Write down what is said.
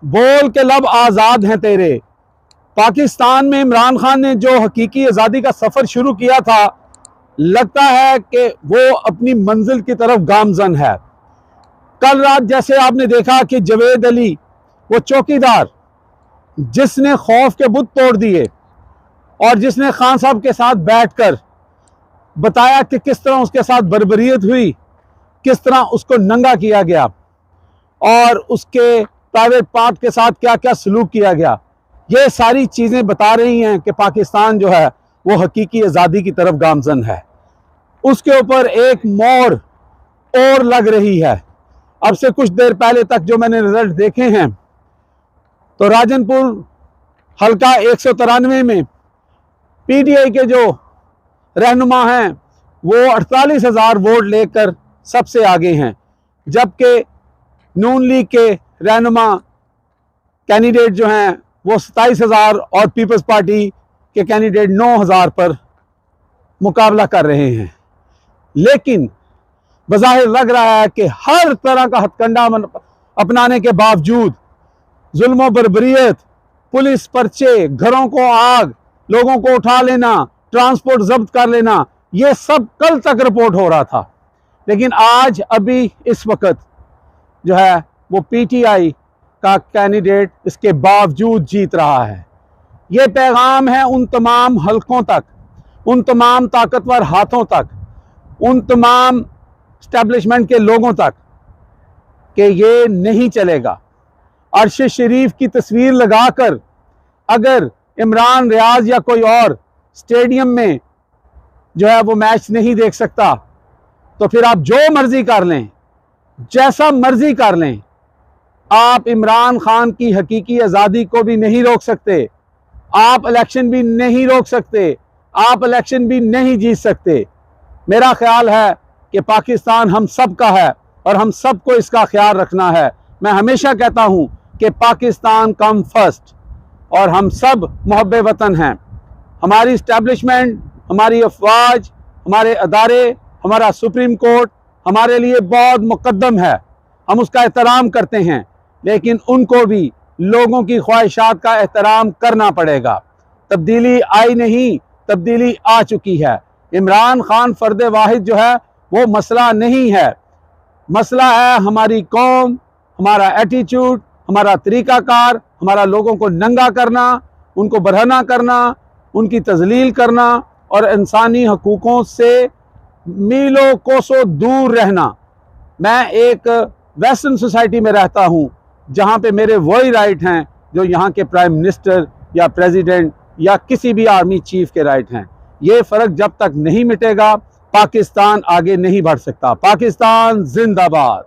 बोल के लब आज़ाद हैं तेरे। पाकिस्तान में इमरान खान ने जो हकीकी आज़ादी का सफ़र शुरू किया था, लगता है कि वो अपनी मंजिल की तरफ गामजन है। कल रात जैसे आपने देखा कि जावेद अली, वो चौकीदार जिसने खौफ के बुत तोड़ दिए और जिसने खान साहब के साथ बैठकर बताया कि किस तरह उसके साथ बर्बरियत हुई, किस तरह उसको नंगा किया गया और उसके प्राइवेट पार्ट के साथ क्या क्या सलूक किया गया, ये सारी चीज़ें बता रही हैं कि पाकिस्तान जो है वो हकीकी आज़ादी की तरफ गामजन है। उसके ऊपर एक मोड़ और लग रही है। अब से कुछ देर पहले तक जो मैंने रिजल्ट देखे हैं, तो राजनपुर हल्का 193 में पीटीआई के जो रहनुमा हैं वो 48,000 वोट लेकर सबसे आगे हैं, जबकि नून लीग के रहनुमा कैंडिडेट जो हैं वो 27,000 और पीपल्स पार्टी के कैंडिडेट 9,000 पर मुकाबला कर रहे हैं। लेकिन बज़ाहिर लग रहा है कि हर तरह का हथकंडा अपनाने के बावजूद जुल्म बर्बरियत, पुलिस पर्चे, घरों को आग, लोगों को उठा लेना, ट्रांसपोर्ट जब्त कर लेना, ये सब कल तक रिपोर्ट हो रहा था। लेकिन आज अभी इस वक्त जो है वो पीटीआई का कैंडिडेट इसके बावजूद जीत रहा है। ये पैगाम है उन तमाम हलकों तक, उन तमाम ताकतवर हाथों तक, उन तमाम एस्टेब्लिशमेंट के लोगों तक कि ये नहीं चलेगा। अर्श शरीफ की तस्वीर लगाकर अगर इमरान, रियाज या कोई और स्टेडियम में जो है वो मैच नहीं देख सकता, तो फिर आप जो मर्जी कर लें, जैसा मर्जी कर लें, आप इमरान खान की हकीकी आज़ादी को भी नहीं रोक सकते, आप इलेक्शन भी नहीं रोक सकते, आप इलेक्शन भी नहीं जीत सकते। मेरा ख्याल है कि पाकिस्तान हम सब का है और हम सबको इसका ख्याल रखना है। मैं हमेशा कहता हूँ कि पाकिस्तान कम फर्स्ट और हम सब मुहब्बे वतन हैं। हमारी इस्टेब्लिशमेंट, हमारी अफवाज, हमारे अदारे, हमारा सुप्रीम कोर्ट हमारे लिए बहुत मुकद्दम है, हम उसका एहतराम करते हैं, लेकिन उनको भी लोगों की ख्वाहिशात का एहतराम करना पड़ेगा। तब्दीली आई नहीं, तब्दीली आ चुकी है। इमरान खान फर्द वाहिद जो है वो मसला नहीं है, मसला है हमारी कौम, हमारा एटीट्यूड, हमारा तरीक़ाकार, हमारा लोगों को नंगा करना, उनको बरहना करना, उनकी तजलील करना और इंसानी हकूक़ों से मीलों कोसों दूर रहना। मैं एक वेस्टर्न सोसाइटी में रहता हूँ जहाँ पे मेरे वही राइट हैं जो यहाँ के प्राइम मिनिस्टर या प्रेसिडेंट या किसी भी आर्मी चीफ के राइट हैं। ये फ़र्क जब तक नहीं मिटेगा पाकिस्तान आगे नहीं बढ़ सकता। पाकिस्तान जिंदाबाद।